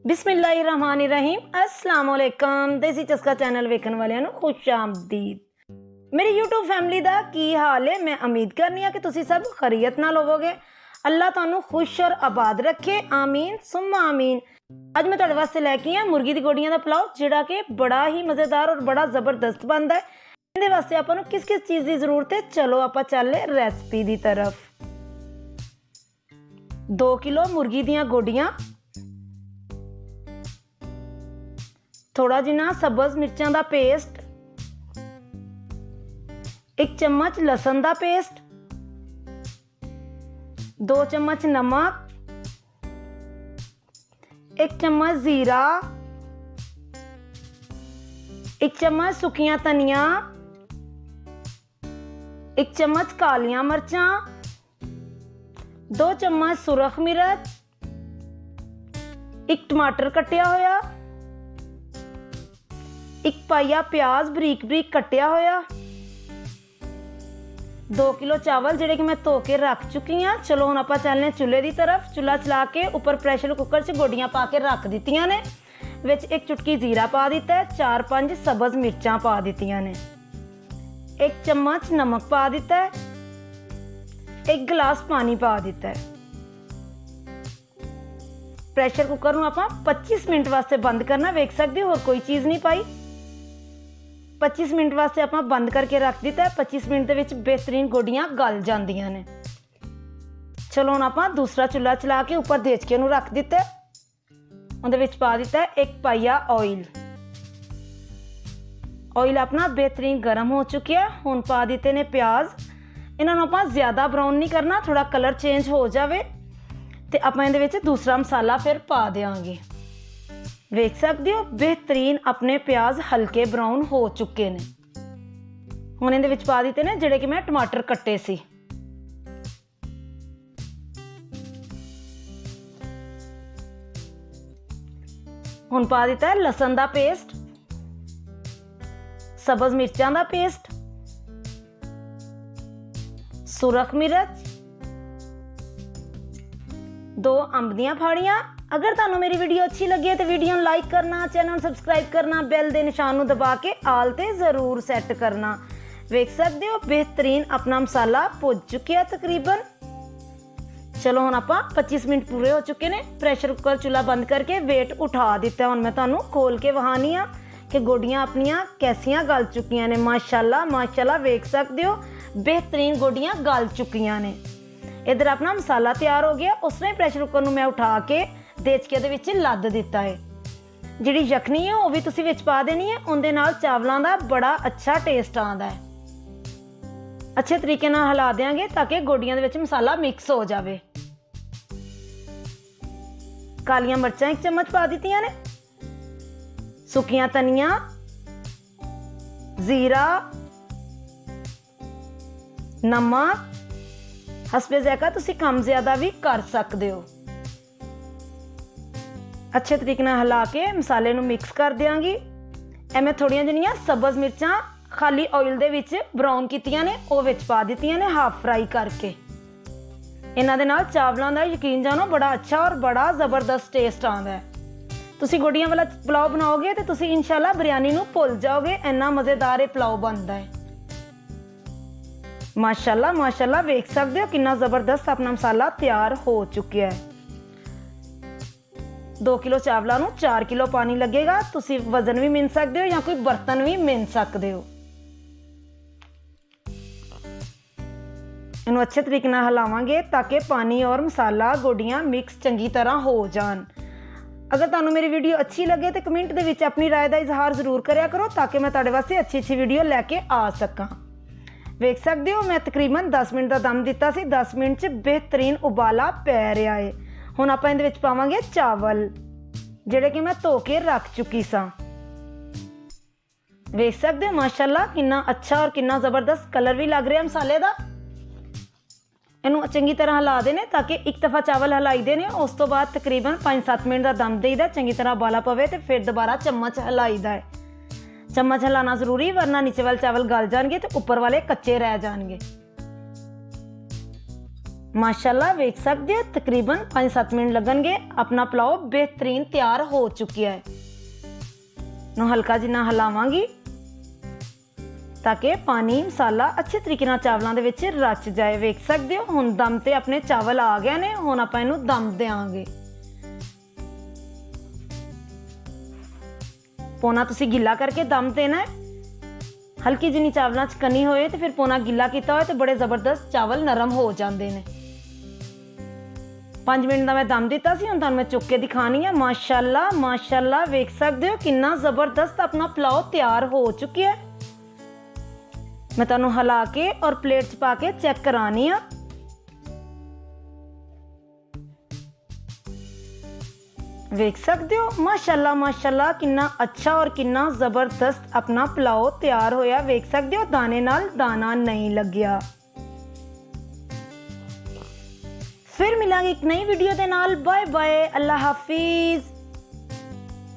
बिस्मिल्लाहिर्रहमानिर्रहीम अस्सलाम वालेकुम। देसी चस्का चैनल वेखण वालियां नूं खुश आमदीद। मेरी यूट्यूब फैमिली दा की हाल है? मैं उम्मीद करनी हाँ कि तुसीं सब खैरियत नाल होवोगे। अल्लाह तुहानूं खुश और आबाद रखे, आमीन सुम्मा आमीन। अज मैं तुहाडे वास्ते लैके आई मुर्गी दी गोडियां दा पुलाव, जिहड़ा कि बड़ा ही मज़ेदार और बड़ा ज़बरदस्त बनदा है। इहदे वास्ते आपां नूं किस किस चीज़ दी ज़रूरत है, चलो आपां चलने रेसिपी दी तरफ। 2 किलो मुर्गी दियां गोडियां, थोड़ा जिना सब्ज़ मिर्चां दा पेस्ट, 1 चम्मच लसन दा पेस्ट, 2 चम्मच नमक, 1 चम्मच जीरा, 1 चम्मच सुखियां धनिया, 1 चम्मच कालियां मर्चां, 2 चम्मच सुरख मिर्च, 1 टमाटर कट्टिया होया, 1 पाइया प्याज बरीक बरीक कट्टिया होया, 2 किलो चावल जिहड़े कि मैं धो के रख चुकी हाँ। चलो हुण आपां चलने चुल्हे की तरफ। चुल्हा चला के उपर प्रैशर कुकर च गोडियां पा के रख दित्तियां ने। विच 1 चुटकी जीरा पा दिता है, 4-5 सब्ज़ मिर्चां पा दित्तियां ने, 1 चम्मच नमक पा दिता है, 1 गिलास पानी पा दिता है। प्रैशर कुकर नूं आपां 25 मिनट वास्ते बंद करना। वेख सकदे हो होर कोई चीज़ नहीं पाई। 25 मिनट वास्ते आपां बंद करके रख दिता है। 25 मिनट दे विच बेहतरीन गोडियां गल जांदियां ने। चलो हुण आपां दूसरा चुल्हा चला के उपर देचके नूं रख दिता है। उहदे विच पा दिता है 1 पाइया ऑयल। ऑयल अपना बेहतरीन गर्म हो चुका है। हुण पा दिते ने प्याज। इन्हां नूं आपां ज़्यादा ब्राउन नहीं करना, थोड़ा कलर चेंज हो जाए तो आपां इहदे विच दूसरा मसाला फिर पा देंगे। वेख सकते हो बेहतरीन अपने प्याज हल्के ब्राउन हो चुके ने। हुण इहदे विच पा दिते ने जिहड़े कि मैं टमाटर कट्टे सी। हुण पा दिता है लसन दा पेस्ट, सब्ज़ मिर्चां दा पेस्ट, सुरख मिर्च, 2 अंब दियां फाड़ियां। अगर तुहानू मेरी वीडियो अच्छी लगी है तो वीडियो नूं लाइक करना, चैनल सब्सक्राइब करना, बैल दे निशान नूं दबा के आल ते ज़रूर सैट करना। वेख सकते हो बेहतरीन अपना मसाला भुज चुकिया तकरीबन। चलो हुण आपां 25 मिनट पूरे हो चुके ने। प्रैशर कुकर चुल्हा बंद करके वेट उठा दिता। हुण मैं तुहानू खोल के वहानी हाँ कि गोडियां अपनियां कैसियां गल चुकियां ने। माशाल्लाह माशाल्लाह वेख सकते हो बेहतरीन गोडियां गल चुकियां ने। इधर अपना मसाला तैयार हो गया। उसने प्रैशर कुकर नूं मैं उठा के देचके दे विच लद दिता है। जिहड़ी यखनी है वह भी तुसीं विच पा देनी है। उहदे नाल चावलों का बड़ा अच्छा टेस्ट आंदा है। अच्छे तरीके नाल हिला देंगे ताकि गोडियां दे विच मसाला मिक्स हो जाए। कालियां मिर्चां 1 चम्मच पा दित्तियां ने, सुखियां धनिया, जीरा, नमक हसबे ज़ायका तुसीं कम ज़्यादा भी कर सकते हो। अच्छे तरीके नाल हिला के मसाले नूं मिक्स कर देंगी। मैं थोड़ियां जिहियां सब्ज़ मिर्चां खाली ऑयल दे विच ब्राउन कीतियां ने, वो विच पा दित्तियां ने हाफ फ्राई करके। इन्हां दे नाल चावलों का यकीन जानो बड़ा अच्छा और बड़ा ज़बरदस्त टेस्ट आंदा है। तुसीं गोडियां वाला पुलाव बनाओगे तो तुसीं इंशाल्लाह बिरयानी नूं भुल जाओगे, इन्ना मज़ेदार पुलाव बनता है। माशाल्लाह माशाल्लाह वेख सकते हो कितना ज़बरदस्त अपना मसाला तैयार हो चुका है। 2 किलो चावलों नूं 4 किलो पानी लगेगा। तुसीं वजन भी मिन सकते हो या कोई बर्तन भी मिन सकते हो। इन्हूं अच्छे तरीके नाल हिलावांगे ताकि पानी और मसाला गोडियां मिक्स चंगी तरह हो जान। अगर तुहानूं मेरी वीडियो अच्छी लगे तो कमेंट दे विच अपनी राय का इजहार जरूर करिया करो ताकि मैं तुहाडे वास्ते अच्छी अच्छी वीडियो लैके आ सकां। वेख सकते हो मैं तकरीबन 10 मिनट का दम दिता सी। 10 मिनट च बेहतरीन उबाला पै रहा है। हुण आपां इहदे विच पावांगे चावल जिहड़े कि मैं धो के रख चुकी सां। वेख सकते हो माशाल्लाह कितना अच्छा और कितना ज़बरदस्त कलर भी लग रहा मसाले का। इनू चंगी तरह हिला देने ताकि एक दफ़ा चावल हिलाई देने। उस तो बाद तकरीबन 5-7 मिनट का दम देईदा, चंगी तरह उबाला पवे तो फिर दोबारा चम्मच हिलाईदा है। चम्मच हिलाना जरूरी, वरना नीचे वाले चावल गल जाएंगे तो ऊपर वाले कच्चे रह जाएंगे। माशाल्लाह वेख सकते हो तकरीबन 5-7 मिनट लगनगे। अपना पुलाव बेहतरीन तैयार हो चुका है। नू हल्का जिन्ना हिलावांगी ताकि पानी मसाला अच्छे तरीके नाल चावलों दे विच रच जाए। वेख सकते हो हुण दम ते अपने चावल आ गए ने। हुण आपां इहनूं दम देंगे। पौना तुसी गिला करके दम देना है। हल्की जिनी चावलों च कनी होए तो फिर पौना गिला किया होए तो बड़े जबरदस्त चावल नरम हो जाते हैं। 5 मिनट का मैं दम दिता सी। हुण तुहानूं मैं चुक के दिखानी है। माशाल्लाह माशाल्लाह वेख सकते हो कितना जबरदस्त अपना पुलाव तैयार हो चुका है। मैं तुहानूं हिला के और प्लेट च पा के चेक करानी है। वेख सकते हो माशाल्लाह माशाल्लाह कितना अच्छा और कितना जबरदस्त अपना पुलाव तैयार होया। वेख सकते हो दाने नाल दाना नहीं लग्या। फिर मिलांगे एक नई वीडियो दे नाल। बाय बाय, अल्लाह हाफिज।